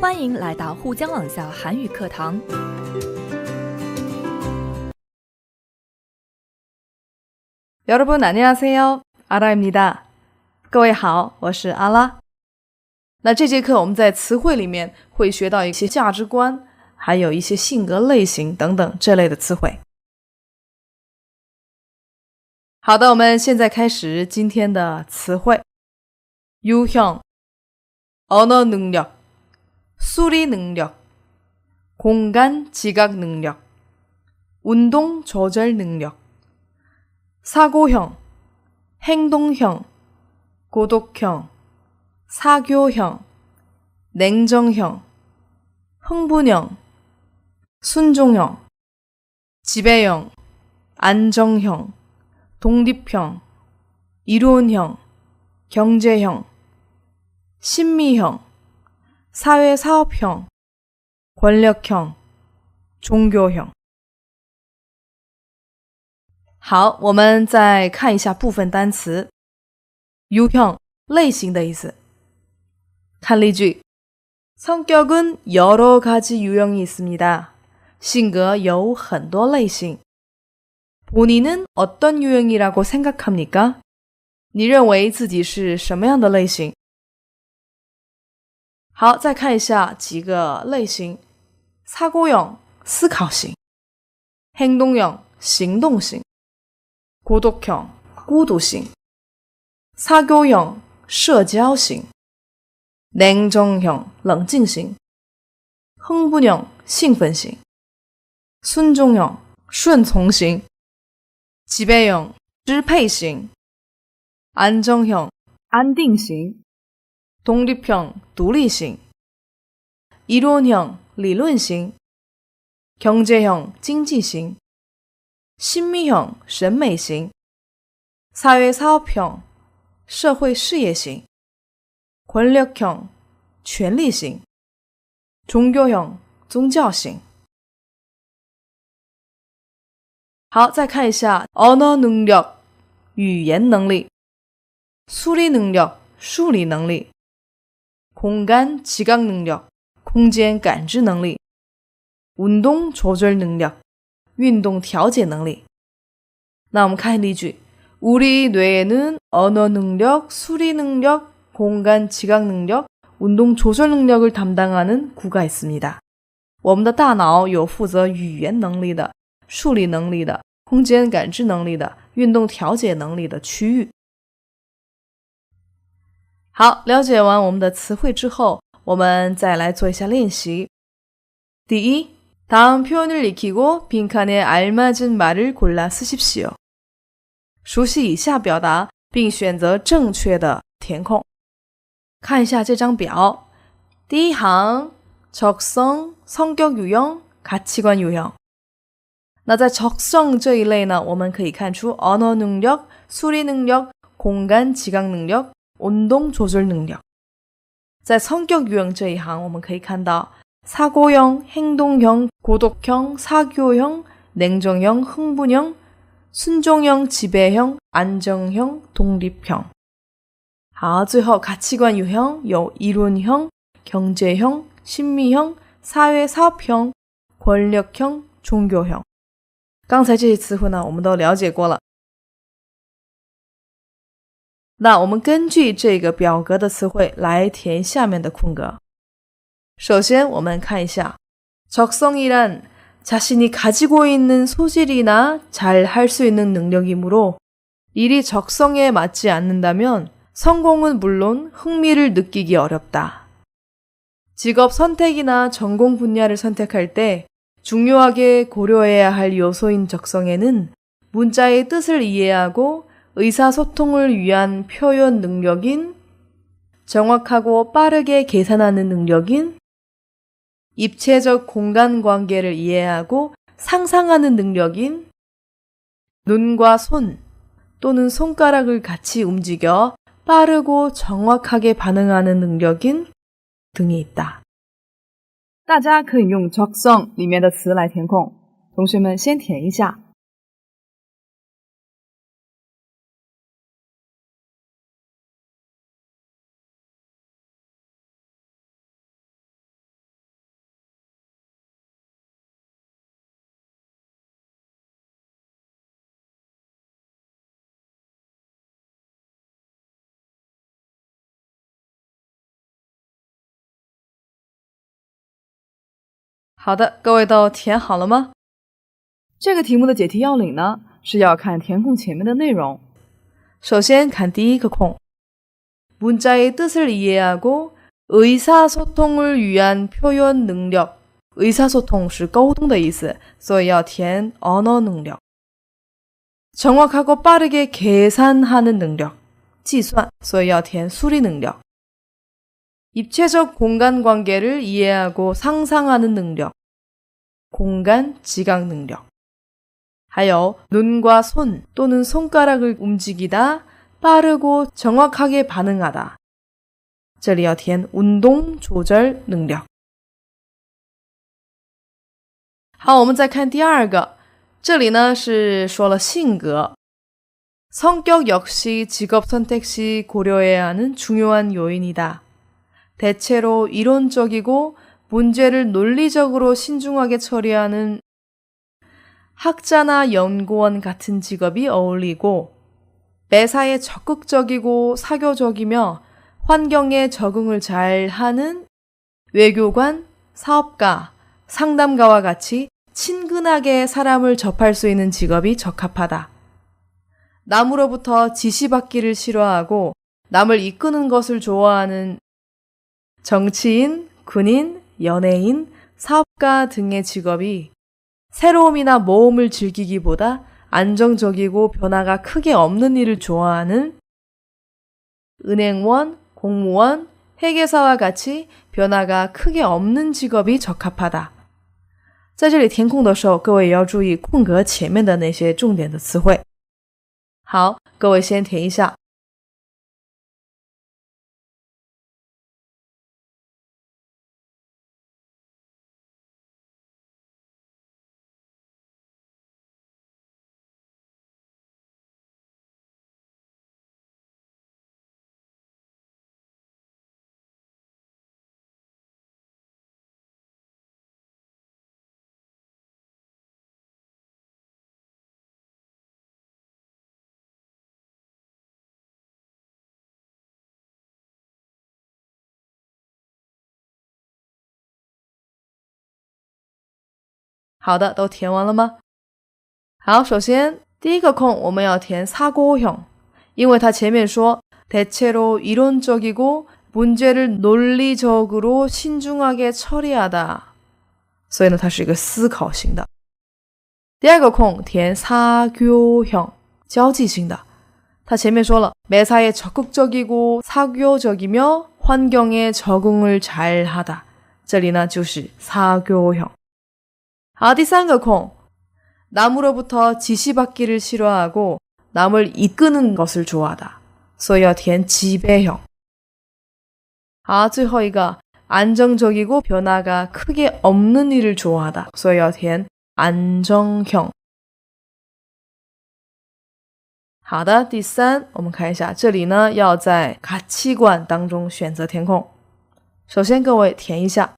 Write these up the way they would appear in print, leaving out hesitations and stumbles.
欢迎来到沪江网校韩语课堂。여러분 안녕하세요. 아라입니다. 各位好，我是阿拉。那这节课我们在词汇里面会学到一些价值观，还有一些性格类型等等这类的词汇。好的，我们现在开始今天的词汇。유형, 언어 능력, 수리 능력, 공간 지각 능력, 운동 조절 능력, 사고형, 행동형, 고독형, 사교형, 냉정형, 흥분형, 순종형, 지배형, 안정형, 독립형, 이론형, 경제형, 신미형, 사회사업형, 권력형, 종교형。好，我们再看一下部分单词。유형类型的意思。看例句。성격은 여러 가지 유형이 있습니다. 性格有很多类型。본인은 어떤 유형이라고 생각합니까? 你认为自己是什么样的类型？好，再看一下几个类型。사고형思考型，행동형行动型，고독형孤独型，사교형社交型，냉정형冷静型，흥분형兴奋型，순종형顺从型，지배형支配型，안정형安定型，독립형独立型，이론형理论型，경제형经济型，신미형审美型，사회사업형社会事业型，권력형权力型，종교형宗教型。好，再看一下언어 능력语言能力，수리 능력数理能力，공간 지각 능력空间感知能力，운동 조절 능력运动调节能力。那我们看例句。우리 뇌에는 언어 능력, 수리 능력, 공간 지각 능력, 운동 조절 능력을 담당하는 구가 있습니다. 我们的大脑有负责语言能力的、数理能力的、空间感知能力的、运动调节能力的区域。好，了解完我们的词汇之后，我们再来做一下练习。第一， 다음 표현을 익히고 빈칸에 알맞은 말을 골라 쓰십시오. 熟悉以下表达，并选择正确的填空。看一下这张表。第一行，적성, 성격 유형, 가치관 유형。那在적성这一类呢，我们可以看出언어 능력, 수리 능력, 공간 지각 능력, 운동 조절 능력。在성격 유형这一行，我们可以看到사고형, 행동형, 고독형, 사교형, 냉정형, 흥분형, 순종형, 지배형, 안정형, 독립형。好，最后가치관 유형有 이론형, 경제형, 신미형, 사회사업형, 권력형, 종교형。刚才这些词汇呢，我们都了解过了。那我们根据这个表格的词汇来填下面的空格。首先我们看一下적성이란 자신이 가지고 있는 소질이나 잘 할 수 있는 능력이므로 일이 적성에 맞지 않는다면 성공은 물론 흥미를 느끼기 어렵다. 직업 선택이나 전공 분야를 선택할 때 중요하게 고려해야 할 요소인 적성에는 문자의 뜻을 이해하고 의사소통을 위한 표현 능력인 정확하고 빠르게 계산하는 능력인 입체적 공간관계를 이해하고 상상하는 능력인 눈과 손 또는 손가락을 같이 움직여 빠르고 정확하게 반응하는 능력인 등이 있다. 大家可以用적성里面的词来填空，同学们先填一下。好的，各位都填好了吗？这个题目的解题要领呢，是要看填空前面的内容。首先看第一个空， 문자의 뜻을 이해하고 의사소통을 위한 표현 능력. 의사소통是沟通的意思，所以要填언어 능력. 정확하고 빠르게 계산하는 능력. 计算，所以要填수리 능력. 입체적 공간 관계를 이해하고 상상하는 능력. 공간 지각 능력. 还有 눈과 손 또는 손가락을 움직이다, 빠르고 정확하게 반응하다. 这里要填 운동 조절 능력. 好，我们再看第二个，这里呢是说了性格。 성격 역시 직업 선택 시 고려해야 하는 중요한 요인이다. 대체로 이론적이고 문제를 논리적으로 신중하게 처리하는 학자나 연구원 같은 직업이 어울리고 매사에 적극적이고 사교적이며 환경에 적응을 잘 하는 외교관, 사업가, 상담가와 같이 친근하게 사람을 접할 수 있는 직업이 적합하다. 남으로부터 지시받기를 싫어하고 남을 이끄는 것을 좋아하는 정치인, 군인, 연예인, 사업가 등의 직업이 새로움이나 모험을 즐기기보다 안정적이고 변화가 크게 없는 일을 좋아하는 은행원, 공무원, 회계사와 같이 변화가 크게 없는 직업이 적합하다. 在这里填空的时候，各位也要注意空格前面的那些重点的词汇。好，各位先填一下。好的，都填完了吗？好，首先第一个空我们要填사고형，因为它前面说대체로 이론적이고 문제를 논리적으로 신중하게 처리하다，所以呢，它是一个思考型的。第二个空填사교형，交际型的。它前面说了매사에 적극적이고 사교적이며 환경에 적응을 잘하다，这里呢就是사교형。好，第三个空 남으로부터 지시받기를 싫어하고 남을 이끄는 것을 좋아하다，所以要填지배형。好，最后一个 안정적이고 변화가 크게 없는 일을 좋아하다，所以要填안정형。好的，第三，我们看一下，这里呢要在가치관当中选择填空。首先各位填一下。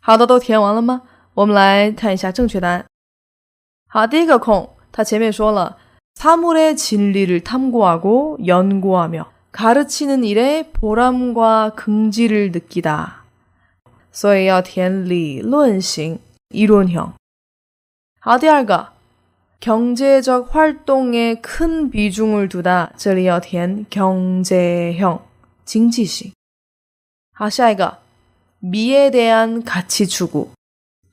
好的，都填完了吗？我们来看一下正确答案。好，第一个空，它前面说了사물의 진리를 탐구하고 연구하며 가르치는 일에 보람과 긍지를 느끼다，所以要填理论型이론형。好，第二个 경제적 활동에 큰 비중을 두다，这里要填경제형经济型。好，下一个 미에 대한 가치 추구，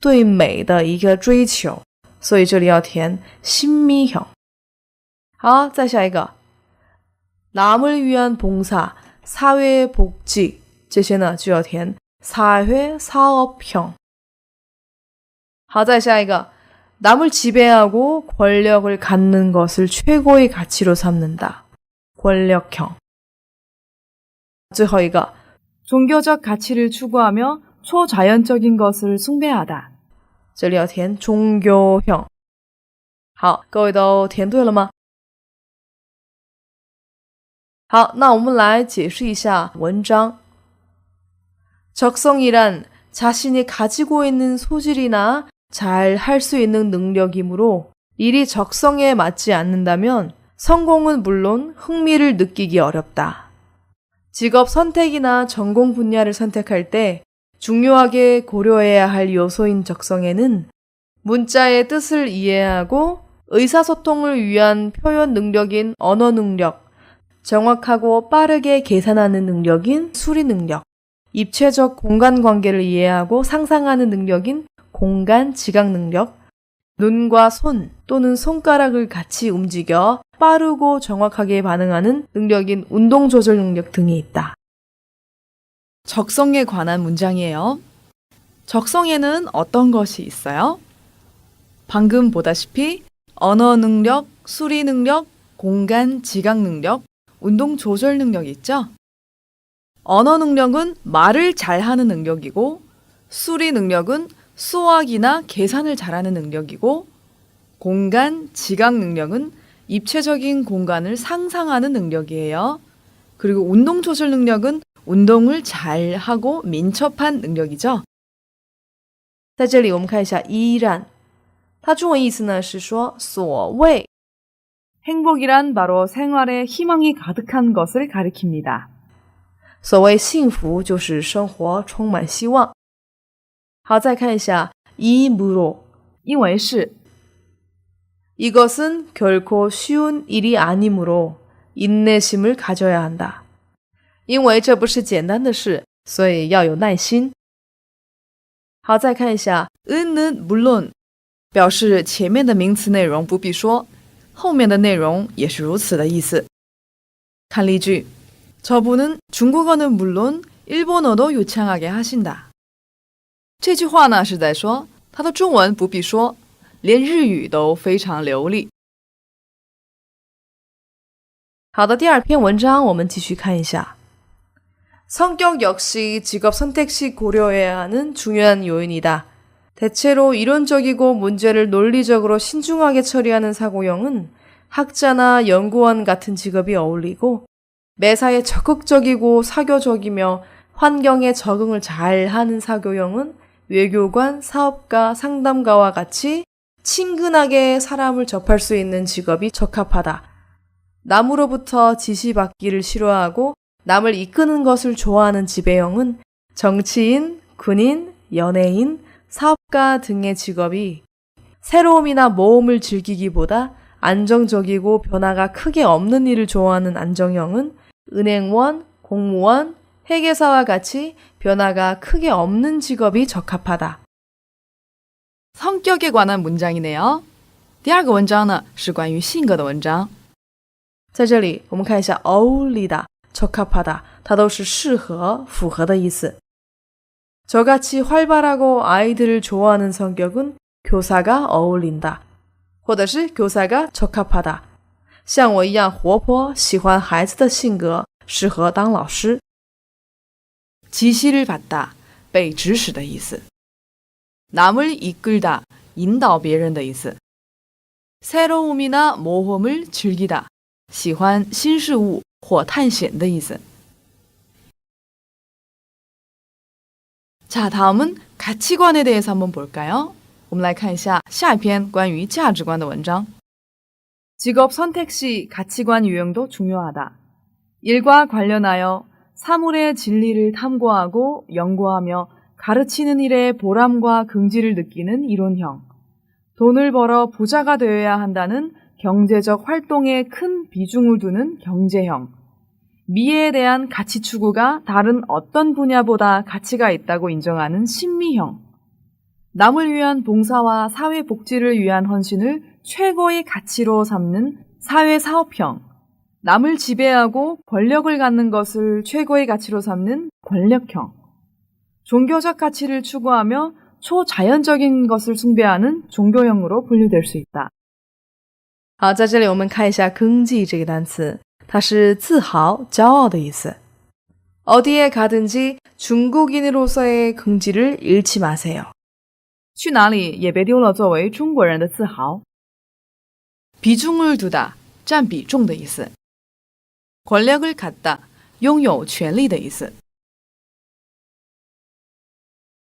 对美的一个追求，所以这里要填신미형。好，再下一个 남을 위한 봉사, 사회복지，这些呢就要填사회사업형。好，再下一个 남을 지배하고 권력을 갖는 것을 최고의 가치로 삼는다， 권력형。最后一个 종교적 가치를 추구하며 초자연적인 것을 숭배하다，这里要填종교형。好，各位都填对了吗？好，那我们来解释一下文章。 적성이란 자신이 가지고 있는 소질이나 잘 할 수 있는 능력이므로 일이 적성에 맞지 않는다면 성공은 물론 흥미를 느끼기 어렵다. 직업 선택이나 전공 분야를 선택할 때 중요하게 고려해야 할 요소인 적성에는 문자의 뜻을 이해하고 의사소통을 위한 표현 능력인 언어 능력, 정확하고 빠르게 계산하는 능력인 수리 능력, 입체적 공간 관계를 이해하고 상상하는 능력인 공간 지각 능력, 눈과 손 또는 손가락을 같이 움직여 빠르고 정확하게 반응하는 능력인 운동 조절 능력 등이 있다. 적성에 관한 문장이에요. 적성에는 어떤 것이 있어요? 방금 보다시피 언어 능력, 수리 능력, 공간 지각 능력, 운동 조절 능력이 있죠? 언어 능력은 말을 잘하는 능력이고, 수리 능력은 수학이나 계산을 잘하는 능력이고, 공간 지각 능력은 입체적인 공간을 상상하는 능력이에요. 그리고 운동 조절 능력은 운동을 잘하고 민첩한 능력이죠. 在这里我们看一下依然，它中文意思呢是说所谓 행복이란 바로 생활에 희망이 가득한 것을 가리킵니다. 所谓幸福就是生活充满希望。好，再看一下이므로， 因为是 이것은 결코 쉬운 일이 아니므로 인내심을 가져야 한다. 因为这不是简单的事，所以要有耐心。好，再看一下 은은 물론 表示前面的名词内容不必说，后面的内容也是如此的意思。看例句， 저분은 중국어는 물론 일본어도 유창하게 하신다. 这句话呢是在说他的中文不必说，连日语都非常流利。好的，第二篇文章我们继续看一下。 성격 역시 직업 선택 시 고려해야 하는 중요한 요인이다. 대체로 이론적이고 문제를 논리적으로 신중하게 처리하는 사고형은 학자나 연구원 같은 직업이 어울리고, 매사에 적극적이고 사교적이며 환경에 적응을 잘하는 사교형은 외교관, 사업가, 상담가와 같이 친근하게 사람을 접할 수 있는 직업이 적합하다. 남으로부터 지시받기를 싫어하고 남을 이끄는 것을 좋아하는 지배형은 정치인, 군인, 연예인, 사업가 등의 직업이 새로움이나 모험을 즐기기보다 안정적이고 변화가 크게 없는 일을 좋아하는 안정형은 은행원, 공무원, 회계사와 같이 변화가 크게 없는 직업이 적합하다. 성격에 관한 문장이네요. 第二个文章呢是关于性格的文章。在这里我们看一下 어울리다, 적합하다, 它都是适合、符合的意思。 저같이 활발하고 아이들을 좋아하는 성격은 교사가 어울린다, 或者是 교사가 적합하다. 像我一样活泼、喜欢孩子的性格适合当老师。 지시를 받다, 被指使的意思。 남을 이끌다, 引导别人的意思。 새로움이나 모험을 즐기다, 喜欢新事物或探险的意思。 자, 다음은 가치관에 대해서 한번 볼까요? 我们来看一下下一篇关于价值观的文章。 직업 선택 시 가치관 유형도 중요하다. 일과 관련하여 사물의 진리를 탐구하고 연구하며 가르치는 일에 보람과 긍지를 느끼는 이론형. 돈을 벌어 부자가 되어야 한다는 경제적 활동에 큰 비중을 두는 경제형. 미래에 대한 가치 추구가 다른 어떤 분야보다 가치가 있다고 인정하는 신미형. 남을 위한 봉사와 사회 복지를 위한 헌신을 최고의 가치로 삼는 사회사업형. 남을 지배하고 권력을 갖는 것을 최고의 가치로 삼는 권력형. 종교적 가치를 추구하며 초자연적인 것을 숭배하는 종교형으로 분류될 수 있다. 好，在这里我们看一下긍지这个单词，它是自豪、骄傲的意思。 어디에 가든지 중국인으로서의 긍지를 잃지 마세요. 去哪里也别丢了作为中国人的自豪。 비중을 두다, 占比重的意思。 권력을 갖다, 拥有权力的意思。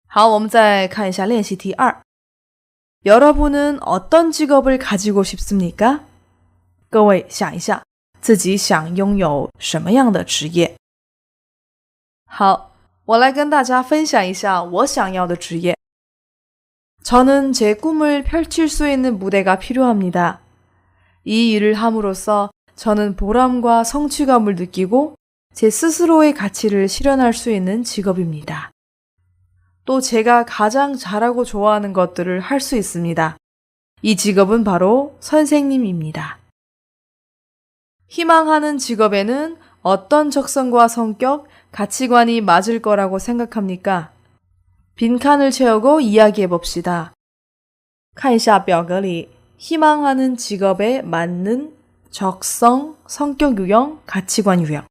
好，我们再看一下练习题2。 여러분은 어떤 직업을 가지고 싶습니까? 各位想一下，自己想拥有什么样的职业？好，我来跟大家分享一下我想要的职业。 저는 제 꿈을 펼칠 수 있는 무대가 필요합니다. 이 일을 함으로써 저는 보람과 성취감을 느끼고 제 스스로의 가치를 실현할 수 있는 직업입니다. 또 제가 가장 잘하고 좋아하는 것들을 할 수 있습니다. 이 직업은 바로 선생님입니다. 희망하는 직업에는 어떤 적성과 성격, 가치관이 맞을 거라고 생각합니까? 빈칸을 채우고 이야기해 봅시다. 看一下表格里 희망하는 직업에 맞는 적성, 성격 유형, 가치관 유형.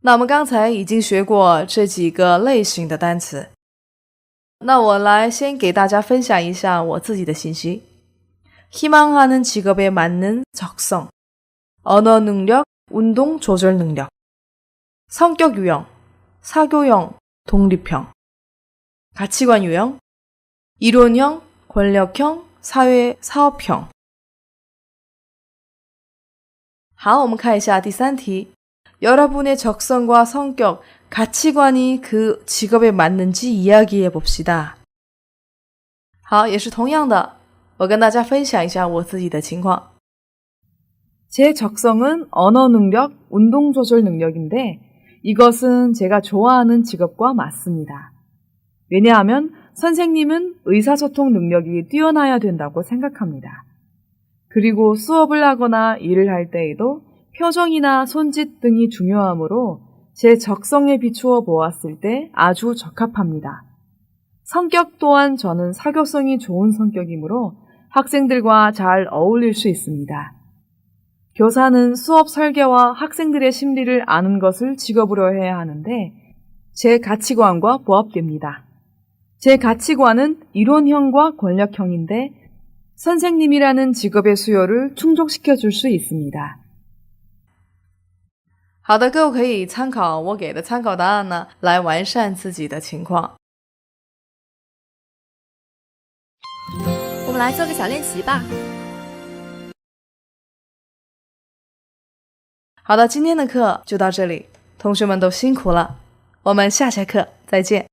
那我们刚才已经学过这几个类型的单词。那我来先给大家分享一下我自己的信息。 희망하는 직업에 맞는 적성, 언어 능력, 운동 조절 능력. 성격 유형, 사교형, 독립형. 가치관 유형, 이론형, 권력형, 사회, 사업형. 好，我们看一下第3题。 여러분의 적성과 성격, 가치관이 그 직업에 맞는지 이야기해 봅시다. 好，也是同样的，我跟大家分享一下我自己的情况。 제 적성은 언어 능력, 운동 조절 능력인데 이것은 제가 좋아하는 직업과 맞습니다. 왜냐하면 선생님은 의사소통 능력이 뛰어나야 된다고 생각합니다. 그리고 수업을 하거나 일을 할 때에도 표정이나 손짓 등이 중요하므로 제 적성에 비추어 보았을 때 아주 적합합니다. 성격 또한 저는 사교성이 좋은 성격이므로 학생들과 잘 어울릴 수 있습니다. 교사는 수업 설계와 학생들의 심리를 아는 것을 직업으로 해야 하는데 제 가치관과 부합됩니다. 제 가치관은 이론형과 권력형인데 선생님이라는 직업의 수요를 충족시켜 줄 수 있습니다. 好的，各位可以参考我给的参考答案呢，来完善自己的情况。我们来做个小练习吧。好的，今天的课就到这里，同学们都辛苦了，我们下节课再见。